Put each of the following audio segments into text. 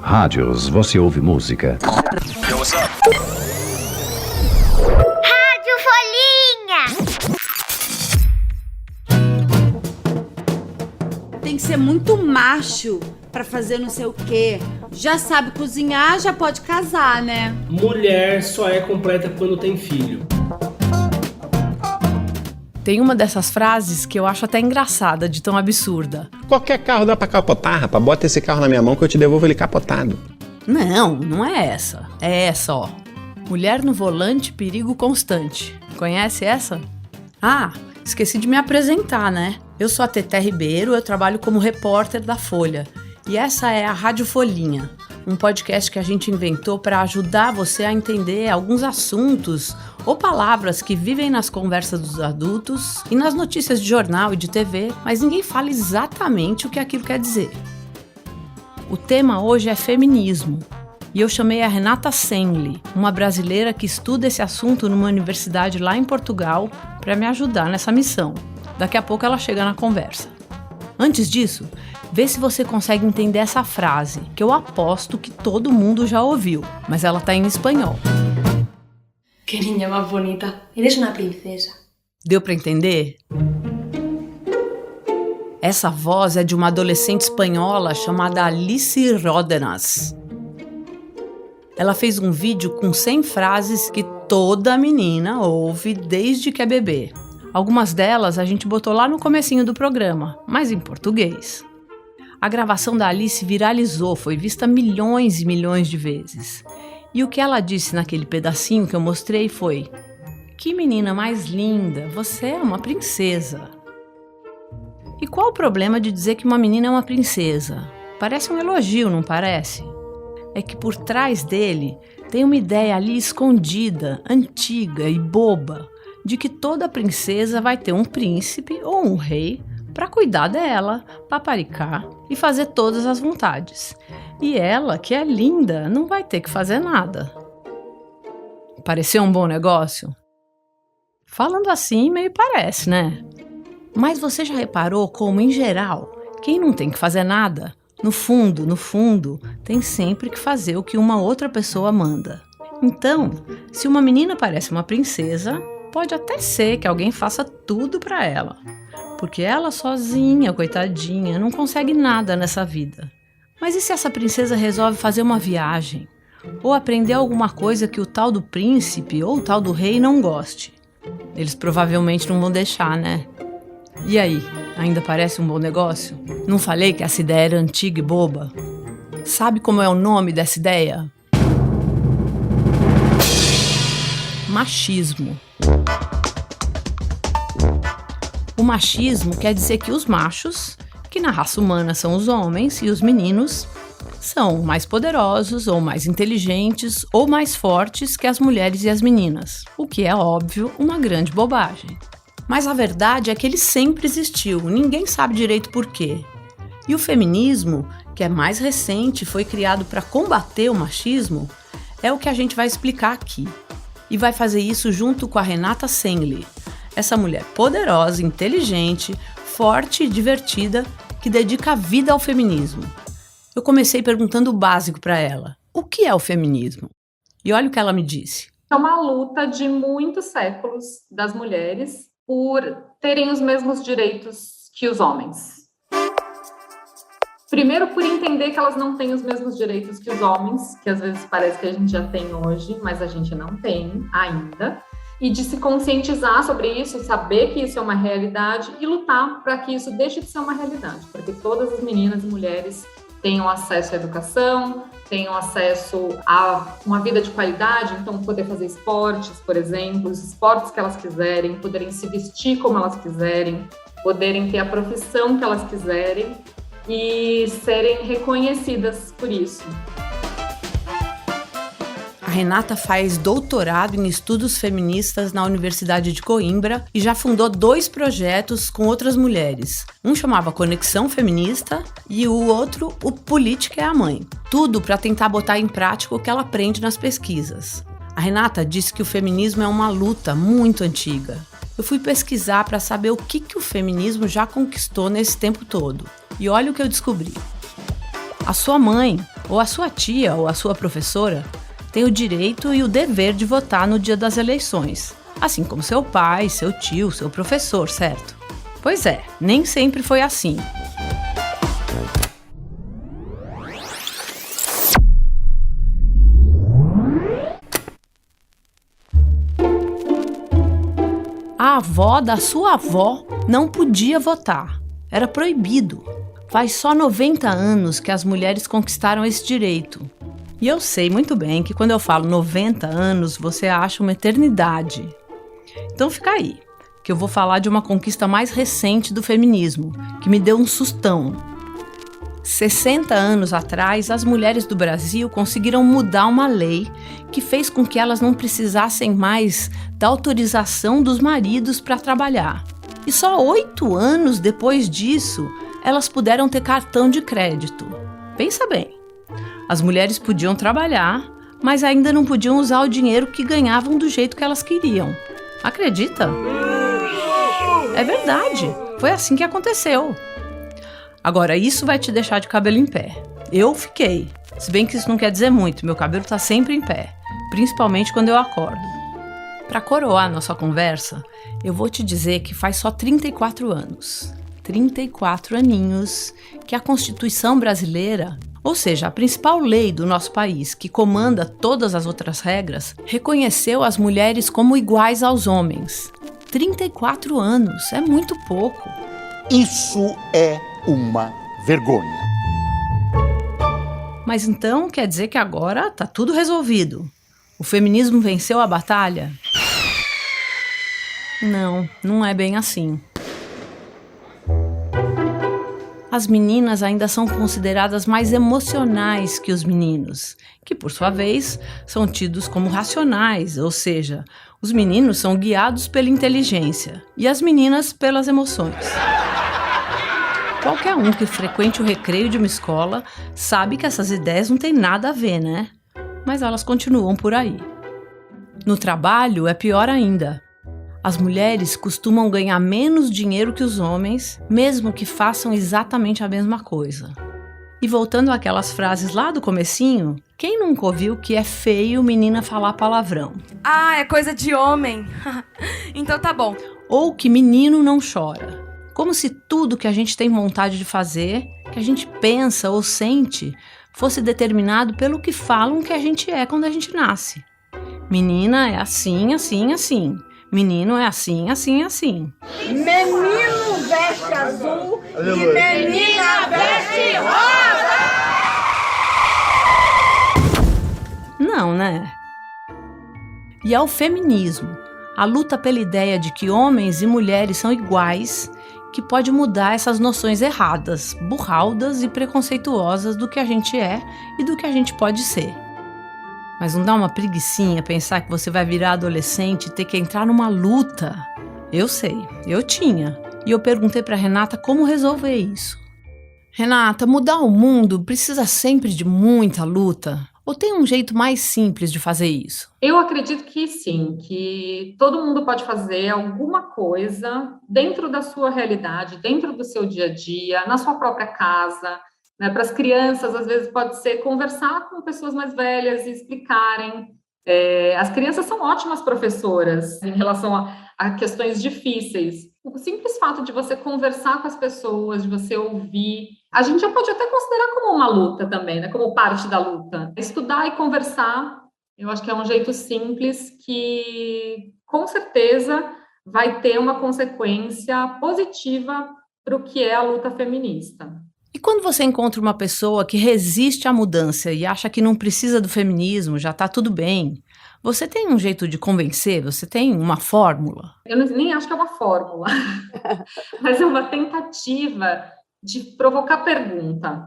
Rádios, você ouve música. Rádio Folhinha. Tem que ser muito macho pra fazer não sei o quê. Já sabe cozinhar, já pode casar, né? Mulher só é completa quando tem filho. Tem uma dessas frases que eu acho até engraçada, de tão absurda. Qualquer carro dá pra capotar, rapaz. Bota esse carro na minha mão que eu te devolvo ele capotado. Não é essa. É essa, ó. Mulher no volante, perigo constante. Conhece essa? Ah, esqueci de me apresentar, né? Eu sou a Teté Ribeiro, eu trabalho como repórter da Folha. E essa é a Rádio Folhinha, um podcast que a gente inventou para ajudar você a entender alguns assuntos ou palavras que vivem nas conversas dos adultos e nas notícias de jornal e de TV, mas ninguém fala exatamente o que aquilo quer dizer. O tema hoje é feminismo, e eu chamei a Renata Sengli, uma brasileira que estuda esse assunto numa universidade lá em Portugal, para me ajudar nessa missão. Daqui a pouco ela chega na conversa. Antes disso, vê se você consegue entender essa frase, que eu aposto que todo mundo já ouviu, mas ela tá em espanhol. Que niña más bonita. Eres una princesa. Deu para entender? Essa voz é de uma adolescente espanhola chamada Alice Ródenas. Ela fez um vídeo com 100 frases que toda menina ouve desde que é bebê. Algumas delas a gente botou lá no comecinho do programa, mas em português. A gravação da Alice viralizou, foi vista milhões e milhões de vezes. E o que ela disse naquele pedacinho que eu mostrei foi: "Que menina mais linda, você é uma princesa." E qual o problema de dizer que uma menina é uma princesa? Parece um elogio, não parece? É que por trás dele tem uma ideia ali escondida, antiga e boba, de que toda princesa vai ter um príncipe ou um rei para cuidar dela, paparicar e fazer todas as vontades. E ela, que é linda, não vai ter que fazer nada. Pareceu um bom negócio? Falando assim, meio parece, né? Mas você já reparou como, em geral, quem não tem que fazer nada, no fundo, tem sempre que fazer o que uma outra pessoa manda. Então, se uma menina parece uma princesa, pode até ser que alguém faça tudo para ela. Porque ela sozinha, coitadinha, não consegue nada nessa vida. Mas e se essa princesa resolve fazer uma viagem? Ou aprender alguma coisa que o tal do príncipe ou o tal do rei não goste? Eles provavelmente não vão deixar, né? E aí, ainda parece um bom negócio? Não falei que essa ideia era antiga e boba? Sabe como é o nome dessa ideia? Machismo. O machismo quer dizer que os machos, que na raça humana são os homens, e os meninos são mais poderosos, ou mais inteligentes, ou mais fortes que as mulheres e as meninas, o que é, óbvio, uma grande bobagem. Mas a verdade é que ele sempre existiu, ninguém sabe direito por quê. E o feminismo, que é mais recente, foi criado para combater o machismo, é o que a gente vai explicar aqui. E vai fazer isso junto com a Renata Sengli, essa mulher poderosa, inteligente, forte e divertida que dedica a vida ao feminismo. Eu comecei perguntando o básico para ela: o que é o feminismo? E olha o que ela me disse. É uma luta de muitos séculos das mulheres por terem os mesmos direitos que os homens. Primeiro, por entender que elas não têm os mesmos direitos que os homens, que às vezes parece que a gente já tem hoje, mas a gente não tem ainda. E de se conscientizar sobre isso, saber que isso é uma realidade e lutar para que isso deixe de ser uma realidade, para que todas as meninas e mulheres tenham acesso à educação, tenham acesso a uma vida de qualidade, então poder fazer esportes, por exemplo, os esportes que elas quiserem, poderem se vestir como elas quiserem, poderem ter a profissão que elas quiserem e serem reconhecidas por isso. A Renata faz doutorado em estudos feministas na Universidade de Coimbra e já fundou 2 projetos com outras mulheres. Um chamava Conexão Feminista e o outro, o Política é a Mãe. Tudo para tentar botar em prática o que ela aprende nas pesquisas. A Renata disse que o feminismo é uma luta muito antiga. eu fui pesquisar para saber o que o feminismo já conquistou nesse tempo todo. E olha o que eu descobri. A sua mãe, ou a sua tia, ou a sua professora, tem o direito e o dever de votar no dia das eleições. Assim como seu pai, seu tio, seu professor, certo? Pois é, nem sempre foi assim. A avó da sua avó não podia votar. Era proibido. Faz só 90 anos que as mulheres conquistaram esse direito. E eu sei muito bem que quando eu falo 90 anos, você acha uma eternidade. Então fica aí, que eu vou falar de uma conquista mais recente do feminismo, que me deu um sustão. 60 anos atrás, as mulheres do Brasil conseguiram mudar uma lei que fez com que elas não precisassem mais da autorização dos maridos para trabalhar. E só 8 anos depois disso, elas puderam ter cartão de crédito. Pensa bem, as mulheres podiam trabalhar, mas ainda não podiam usar o dinheiro que ganhavam do jeito que elas queriam. Acredita? É verdade, foi assim que aconteceu. Agora, isso vai te deixar de cabelo em pé. Eu fiquei. Se bem que isso não quer dizer muito, meu cabelo tá sempre em pé, principalmente quando eu acordo. Para coroar nossa conversa, eu vou te dizer que faz só 34 anos. 34 aninhos que a Constituição brasileira, ou seja, a principal lei do nosso país, que comanda todas as outras regras, reconheceu as mulheres como iguais aos homens. 34 anos, é muito pouco. Isso é uma vergonha. Mas então quer dizer que agora tá tudo resolvido? O feminismo venceu a batalha? Não, não é bem assim. As meninas ainda são consideradas mais emocionais que os meninos, que por sua vez são tidos como racionais, ou seja, os meninos são guiados pela inteligência e as meninas pelas emoções. Qualquer um que frequente o recreio de uma escola sabe que essas ideias não têm nada a ver, né? Mas elas continuam por aí. No trabalho é pior ainda. As mulheres costumam ganhar menos dinheiro que os homens, mesmo que façam exatamente a mesma coisa. E voltando àquelas frases lá do comecinho, quem nunca ouviu que é feio menina falar palavrão? Ah, é coisa de homem. Então tá bom. Ou que menino não chora. Como se tudo que a gente tem vontade de fazer, que a gente pensa ou sente, fosse determinado pelo que falam que a gente é quando a gente nasce. Menina é assim, assim, assim. Menino é assim, assim, assim. Menino veste azul e menina veste rosa! Não, né? E é o feminismo, a luta pela ideia de que homens e mulheres são iguais, que pode mudar essas noções erradas, burraldas e preconceituosas do que a gente é e do que a gente pode ser. Mas não dá uma preguicinha pensar que você vai virar adolescente e ter que entrar numa luta? Eu sei, eu tinha. E eu perguntei pra Renata como resolver isso. Renata, mudar o mundo precisa sempre de muita luta? Ou tem um jeito mais simples de fazer isso? Eu acredito que sim, que todo mundo pode fazer alguma coisa dentro da sua realidade, dentro do seu dia a dia, na sua própria casa. Né, para as crianças, às vezes pode ser conversar com pessoas mais velhas e explicarem. As crianças são ótimas professoras em relação a questões difíceis. O simples fato de você conversar com as pessoas, de você ouvir, a gente já pode até considerar como uma luta também, né, como parte da luta. Estudar e conversar, eu acho que é um jeito simples que, com certeza, vai ter uma consequência positiva para o que é a luta feminista. E quando você encontra uma pessoa que resiste à mudança e acha que não precisa do feminismo, já tá tudo bem, você tem um jeito de convencer? Você tem uma fórmula? Eu nem acho que é uma fórmula, mas é uma tentativa de provocar pergunta.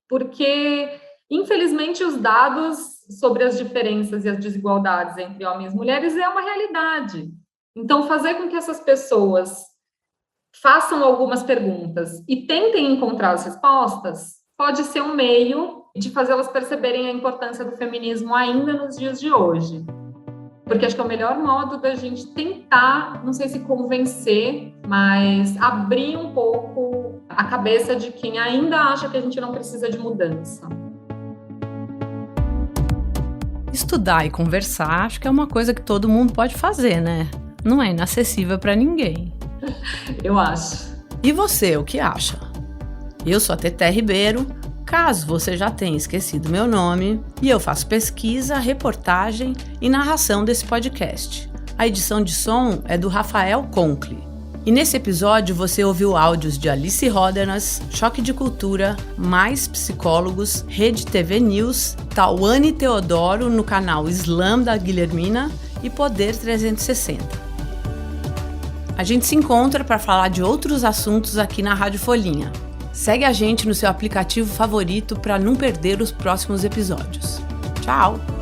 Porque, infelizmente, os dados sobre as diferenças e as desigualdades entre homens e mulheres é uma realidade. Então, fazer com que essas pessoas façam algumas perguntas e tentem encontrar as respostas, pode ser um meio de fazê-las perceberem a importância do feminismo ainda nos dias de hoje. Porque acho que é o melhor modo da gente tentar, não sei se convencer, mas abrir um pouco a cabeça de quem ainda acha que a gente não precisa de mudança. Estudar e conversar, acho que é uma coisa que todo mundo pode fazer, né? Não é inacessível para ninguém. Eu acho. E você, o que acha? Eu sou a Teté Ribeiro. Caso você já tenha esquecido meu nome, e eu faço pesquisa, reportagem e narração desse podcast. A edição de som é do Rafael Conkle. E nesse episódio você ouviu áudios de Alice Ródenas, Choque de Cultura, Mais Psicólogos, Rede TV News, Tawane Teodoro no canal Slam da Guilhermina e Poder 360. A gente se encontra para falar de outros assuntos aqui na Rádio Folhinha. Segue a gente no seu aplicativo favorito para não perder os próximos episódios. Tchau!